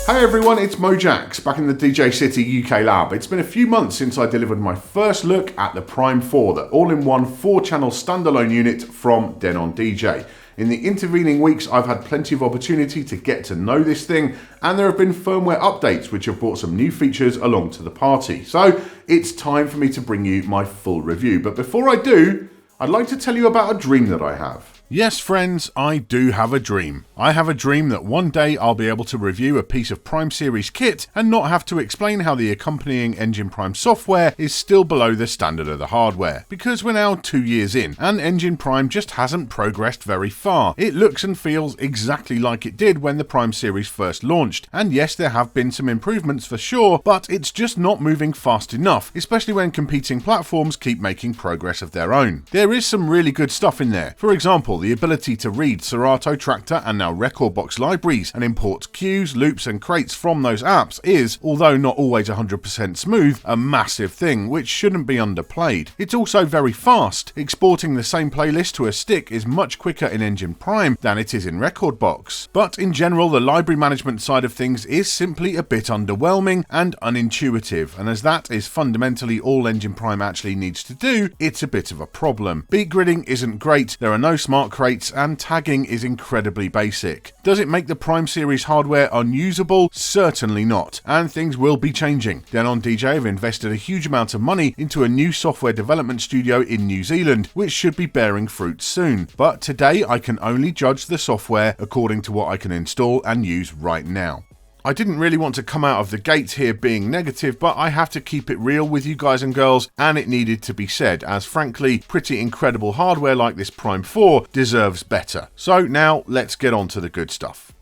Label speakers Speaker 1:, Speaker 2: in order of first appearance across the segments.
Speaker 1: Hey everyone, it's Mojaxx back in the DJcity UK lab. It's been a few months since I delivered my first look at the Prime 4, the all-in-one 4-channel standalone unit from Denon DJ. In the intervening weeks, I've had plenty of opportunity to get to know this thing, and there have been firmware updates which have brought some new features along to the party. So it's time for me to bring you my full review. But before I do, I'd like to tell you about a dream that I have.
Speaker 2: Yes, friends, I do have a dream. I have a dream that one day I'll be able to review a piece of Prime Series kit and not have to explain how the accompanying Engine Prime software is still below the standard of the hardware. Because we're now 2 years in, and Engine Prime just hasn't progressed very far. It looks and feels exactly like it did when the Prime Series first launched. And yes, there have been some improvements for sure, but it's just not moving fast enough, especially when competing platforms keep making progress of their own. There is some really good stuff in there. For example, the ability to read Serato, Traktor and now Rekordbox libraries and import cues, loops and crates from those apps is, although not always 100% smooth, a massive thing which shouldn't be underplayed. It's also very fast. Exporting the same playlist to a stick is much quicker in Engine Prime than it is in Rekordbox. But in general, the library management side of things is simply a bit underwhelming and unintuitive, and as that is fundamentally all Engine Prime actually needs to do, it's a bit of a problem. Beat gridding isn't great, there are no smart crates, and tagging is incredibly basic. Does it make the Prime Series hardware unusable? Certainly not, and things will be changing. Denon DJ have invested a huge amount of money into a new software development studio in New Zealand, which should be bearing fruit soon. But today I can only judge the software according to what I can install and use right now. I didn't really want to come out of the gate here being negative, but I have to keep it real with you guys and girls, and it needed to be said, as frankly, pretty incredible hardware like this Prime 4 deserves better. So now let's get on to the good stuff.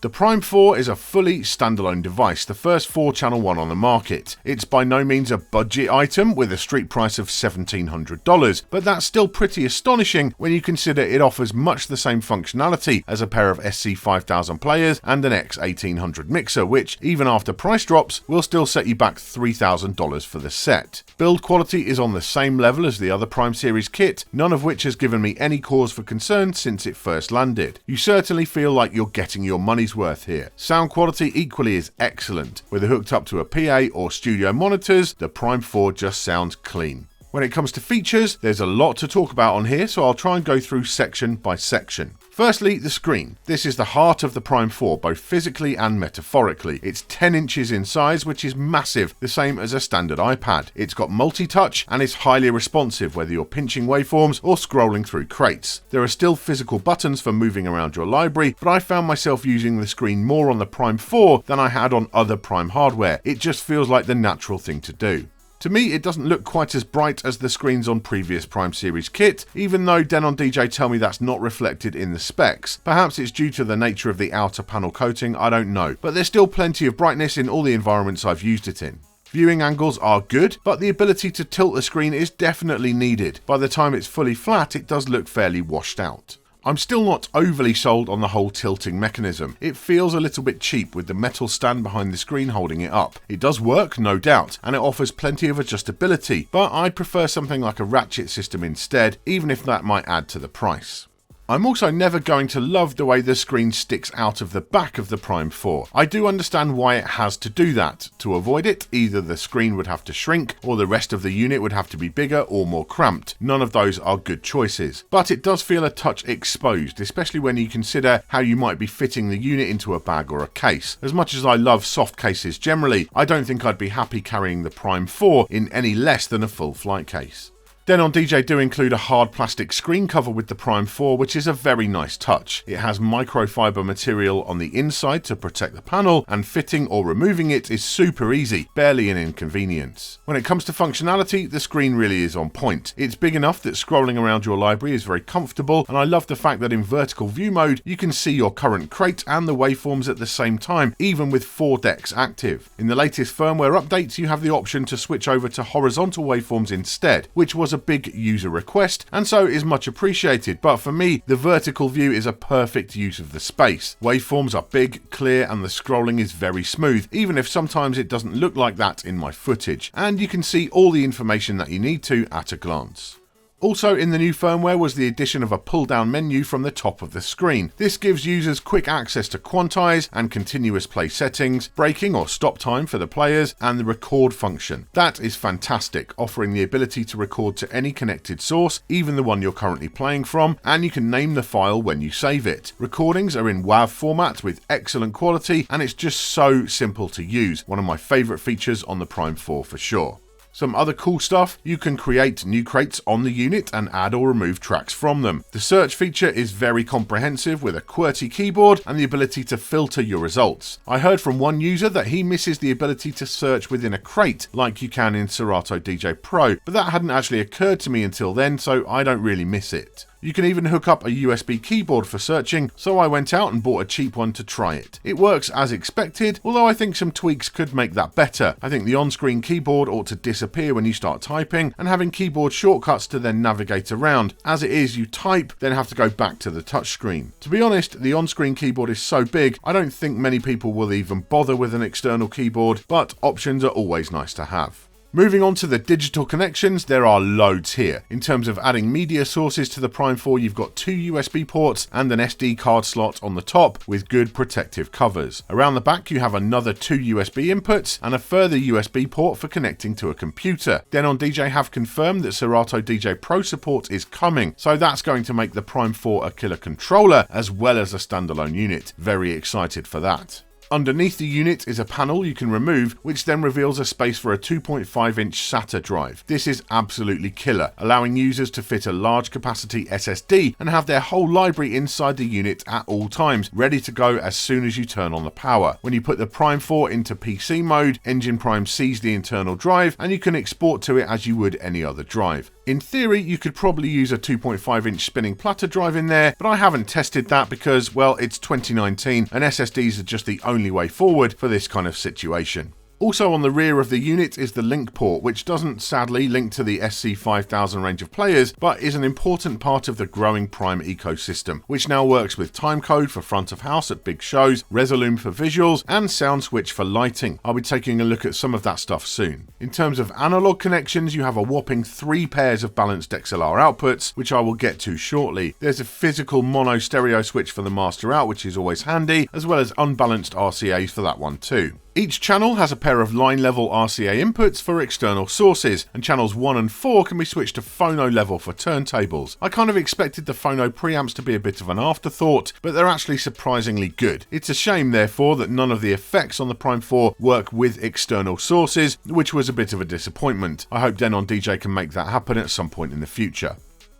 Speaker 2: The Prime 4 is a fully standalone device, the first 4-channel one on the market. It's by no means a budget item with a street price of $1,700, but that's still pretty astonishing when you consider it offers much the same functionality as a pair of SC5000 players and an X1800 mixer, which, even after price drops, will still set you back $3,000 for the set. Build quality is on the same level as the other Prime Series kit, none of which has given me any cause for concern since it first landed. You certainly feel like you're getting your money's worth here. Sound quality equally is excellent. Whether hooked up to a PA or studio monitors, the Prime 4 just sounds clean. When it comes to features, there's a lot to talk about on here, so I'll try and go through section by section. Firstly, the screen. This is the heart of the Prime 4, both physically and metaphorically. It's 10 inches in size, which is massive, the same as a standard iPad. It's got multi-touch and is highly responsive, whether you're pinching waveforms or scrolling through crates. There are still physical buttons for moving around your library, but I found myself using the screen more on the Prime 4 than I had on other Prime hardware. It just feels like the natural thing to do. To me, it doesn't look quite as bright as the screens on previous Prime Series kit, even though Denon DJ tell me that's not reflected in the specs. Perhaps it's due to the nature of the outer panel coating, I don't know, but there's still plenty of brightness in all the environments I've used it in. Viewing angles are good, but the ability to tilt the screen is definitely needed. By the time it's fully flat, it does look fairly washed out. I'm still not overly sold on the whole tilting mechanism. It feels a little bit cheap with the metal stand behind the screen holding it up. It does work, no doubt, and it offers plenty of adjustability, but I'd prefer something like a ratchet system instead, even if that might add to the price. I'm also never going to love the way the screen sticks out of the back of the Prime 4. I do understand why it has to do that. To avoid it, either the screen would have to shrink, or the rest of the unit would have to be bigger or more cramped. None of those are good choices. But it does feel a touch exposed, especially when you consider how you might be fitting the unit into a bag or a case. As much as I love soft cases generally, I don't think I'd be happy carrying the Prime 4 in any less than a full flight case. Denon DJ do include a hard plastic screen cover with the Prime 4, which is a very nice touch. It has microfiber material on the inside to protect the panel, and fitting or removing it is super easy, barely an inconvenience. When it comes to functionality, the screen really is on point. It's big enough that scrolling around your library is very comfortable, and I love the fact that in vertical view mode, you can see your current crate and the waveforms at the same time, even with 4 decks active. In the latest firmware updates, you have the option to switch over to horizontal waveforms instead, which was a big user request and so is much appreciated, but for me the vertical view is a perfect use of the space. Waveforms are big, clear and the scrolling is very smooth, even if sometimes it doesn't look like that in my footage, and you can see all the information that you need to at a glance. Also in the new firmware was the addition of a pull-down menu from the top of the screen. This gives users quick access to quantize and continuous play settings, breaking or stop time for the players, and the record function. That is fantastic, offering the ability to record to any connected source, even the one you're currently playing from, and you can name the file when you save it. Recordings are in WAV format with excellent quality, and it's just so simple to use. One of my favorite features on the Prime 4 for sure. Some other cool stuff, you can create new crates on the unit and add or remove tracks from them. The search feature is very comprehensive with a QWERTY keyboard and the ability to filter your results. I heard from one user that he misses the ability to search within a crate like you can in Serato DJ Pro, but that hadn't actually occurred to me until then, so I don't really miss it. You can even hook up a USB keyboard for searching, so I went out and bought a cheap one to try it. It works as expected, although I think some tweaks could make that better. I think the on-screen keyboard ought to disappear when you start typing, and having keyboard shortcuts to then navigate around. As it is, you type, then have to go back to the touchscreen. To be honest, the on-screen keyboard is so big, I don't think many people will even bother with an external keyboard, but options are always nice to have. Moving on to the digital connections, there are loads here. In terms of adding media sources to the Prime 4, you've got 2 USB ports and an SD card slot on the top with good protective covers. Around the back you have another 2 USB inputs and a further USB port for connecting to a computer. Denon DJ have confirmed that Serato DJ Pro support is coming, so that's going to make the Prime 4 a killer controller as well as a standalone unit. Very excited for that. Underneath the unit is a panel you can remove, which then reveals a space for a 2.5-inch SATA drive. This is absolutely killer, allowing users to fit a large capacity SSD and have their whole library inside the unit at all times, ready to go as soon as you turn on the power. When you put the Prime 4 into PC mode, Engine Prime sees the internal drive and you can export to it as you would any other drive. In theory, you could probably use a 2.5-inch spinning platter drive in there, but I haven't tested that because, well, it's 2019 and SSDs are just the only way forward for this kind of situation. Also on the rear of the unit is the link port, which doesn't sadly link to the SC5000 range of players, but is an important part of the growing Prime ecosystem, which now works with timecode for front of house at big shows, Resolume for visuals, and sound switch for lighting. I'll be taking a look at some of that stuff soon. In terms of analog connections, you have a whopping 3 pairs of balanced XLR outputs, which I will get to shortly. There's a physical mono stereo switch for the master out, which is always handy, as well as unbalanced RCAs for that one too. Each channel has a pair of line level RCA inputs for external sources, and channels 1 and 4 can be switched to phono level for turntables. I kind of expected the phono preamps to be a bit of an afterthought, but they're actually surprisingly good. It's a shame therefore that none of the effects on the Prime 4 work with external sources, which was a bit of a disappointment. I hope Denon DJ can make that happen at some point in the future.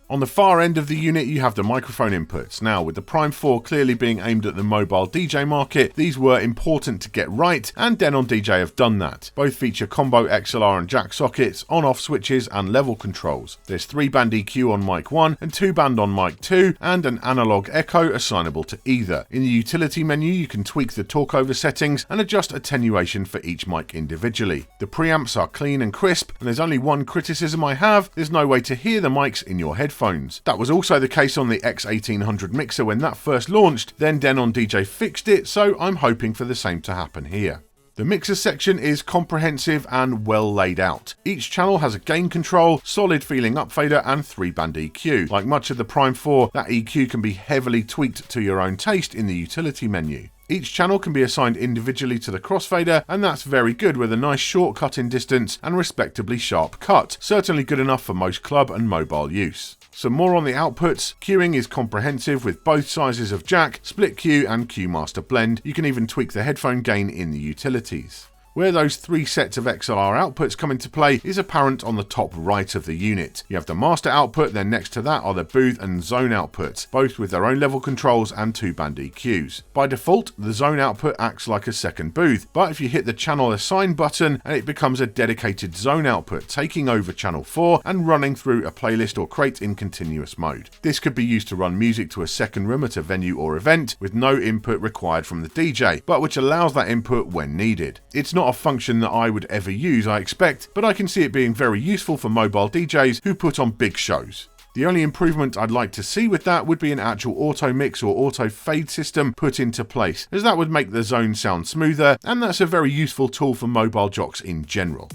Speaker 2: On the far end of the unit you have the microphone inputs. Now with the Prime 4 clearly being aimed at the mobile DJ market, these were important to get right, and Denon DJ have done that. Both feature combo XLR and jack sockets, on-off switches and level controls. There's 3-band EQ on mic 1 and 2-band on mic 2, and an analog echo assignable to either. In the utility menu you can tweak the talkover settings and adjust attenuation for each mic individually. The preamps are clean and crisp, and there's only one criticism I have: there's no way to hear the mics in your headphones. That was also the case on the X1800 mixer when that first launched, then Denon DJ fixed it, so I'm hoping for the same to happen here. The mixer section is comprehensive and well laid out. Each channel has a gain control, solid feeling upfader and 3-band EQ. Like much of the Prime 4, that EQ can be heavily tweaked to your own taste in the utility menu. Each channel can be assigned individually to the crossfader, and that's very good with a nice shortcut in distance and respectably sharp cut, certainly good enough for most club and mobile use. Some more on the outputs. Queuing is comprehensive with both sizes of jack, split Q and Q master blend. You can even tweak the headphone gain in the utilities. Where those 3 sets of XLR outputs come into play is apparent on the top right of the unit. You have the master output, then next to that are the booth and zone outputs, both with their own level controls and 2-band EQs. By default, the zone output acts like a second booth, but if you hit the channel assign button, it becomes a dedicated zone output, taking over channel 4 and running through a playlist or crate in continuous mode. This could be used to run music to a second room at a venue or event with no input required from the DJ, but which allows that input when needed. It's not a function that I would ever use, I expect, but I can see it being very useful for mobile DJs who put on big shows. The only improvement I'd like to see with that would be an actual auto mix or auto fade system put into place, as that would make the zone sound smoother, and that's a very useful tool for mobile jocks in general.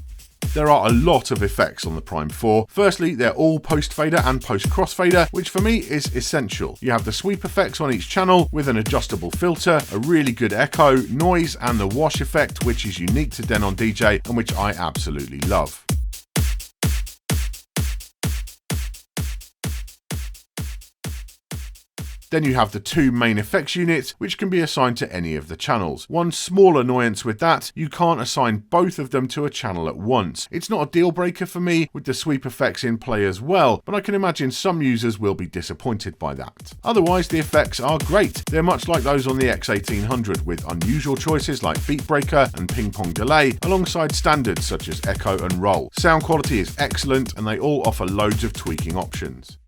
Speaker 2: There are a lot of effects on the Prime 4. Firstly, they're all post-fader and post-crossfader, which for me is essential. You have the sweep effects on each channel with an adjustable filter, a really good echo, noise, and the wash effect, which is unique to Denon DJ and which I absolutely love. Then you have the two main effects units, which can be assigned to any of the channels. One small annoyance with that, you can't assign both of them to a channel at once. It's not a deal breaker for me with the sweep effects in play as well, but I can imagine some users will be disappointed by that. Otherwise, the effects are great. They're much like those on the X1800, with unusual choices like beat breaker and ping pong delay, alongside standards such as echo and roll. Sound quality is excellent, and they all offer loads of tweaking options.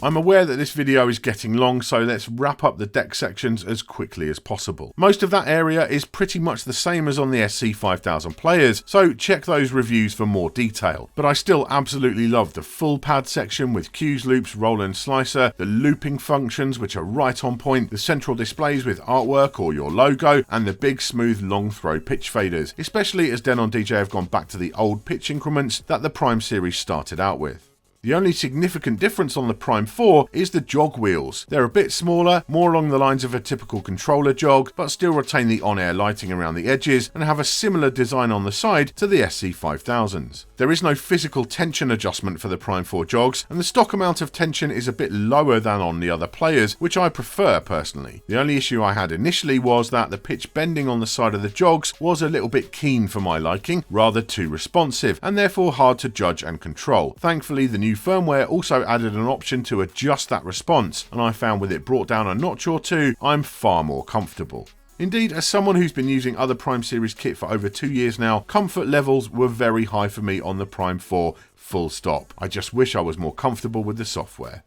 Speaker 2: I'm aware that this video is getting long, so let's wrap up the deck sections as quickly as possible. Most of that area is pretty much the same as on the SC5000 players, so check those reviews for more detail. But I still absolutely love the full pad section with cues, loops, roll and slicer, the looping functions which are right on point, the central displays with artwork or your logo, and the big smooth long throw pitch faders, especially as Denon DJ have gone back to the old pitch increments that the Prime series started out with. The only significant difference on the Prime 4 is the jog wheels. They're a bit smaller, more along the lines of a typical controller jog, but still retain the on-air lighting around the edges and have a similar design on the side to the SC5000s. There is no physical tension adjustment for the Prime 4 jogs, and the stock amount of tension is a bit lower than on the other players, which I prefer personally. The only issue I had initially was that the pitch bending on the side of the jogs was a little bit keen for my liking, rather too responsive, and therefore hard to judge and control. Thankfully, the new firmware also added an option to adjust that response, and I found with it brought down a notch or two, I'm far more comfortable. Indeed, as someone who's been using other Prime series kit for over 2 years now, comfort levels were very high for me on the Prime 4, full stop. I just wish I was more comfortable with the software.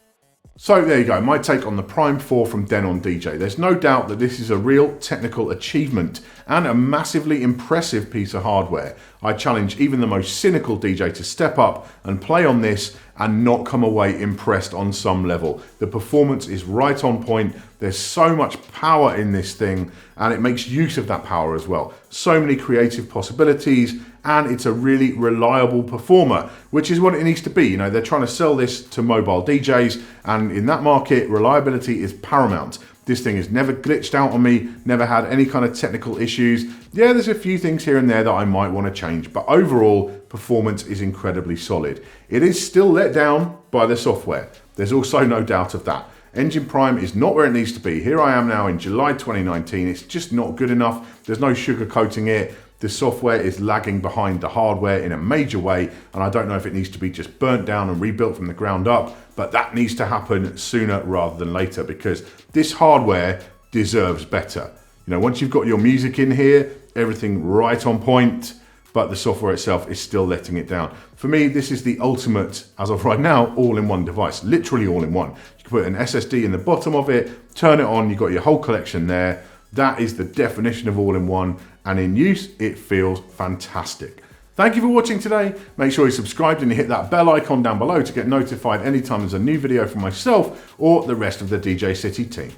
Speaker 1: So there you go, my take on the Prime 4 from Denon DJ. There's no doubt that this is a real technical achievement and a massively impressive piece of hardware. I challenge even the most cynical DJ to step up and play on this and not come away impressed on some level. The performance is right on point. There's so much power in this thing, and it makes use of that power as well. So many creative possibilities, and it's a really reliable performer, which is what it needs to be. You know, they're trying to sell this to mobile DJs, and in that market, reliability is paramount. This thing has never glitched out on me, never had any kind of technical issues. Yeah, there's a few things here and there that I might want to change, but overall, performance is incredibly solid. It is still let down by the software. There's also no doubt of that. Engine Prime is not where it needs to be. Here I am now in July 2019. It's just not good enough. There's no sugarcoating it. The software is lagging behind the hardware in a major way, and I don't know if it needs to be just burnt down and rebuilt from the ground up, but that needs to happen sooner rather than later, because this hardware deserves better. You know, once you've got your music in here, everything right on point, but the software itself is still letting it down. For me, this is the ultimate, as of right now, all-in-one device, literally all-in-one. You can put an SSD in the bottom of it, turn it on, you've got your whole collection there. That is the definition of all-in-one, and in use, it feels fantastic. Thank you for watching today. Make sure you're subscribed and you hit that bell icon down below to get notified anytime there's a new video from myself or the rest of the DJ City team.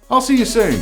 Speaker 1: I'll see you soon.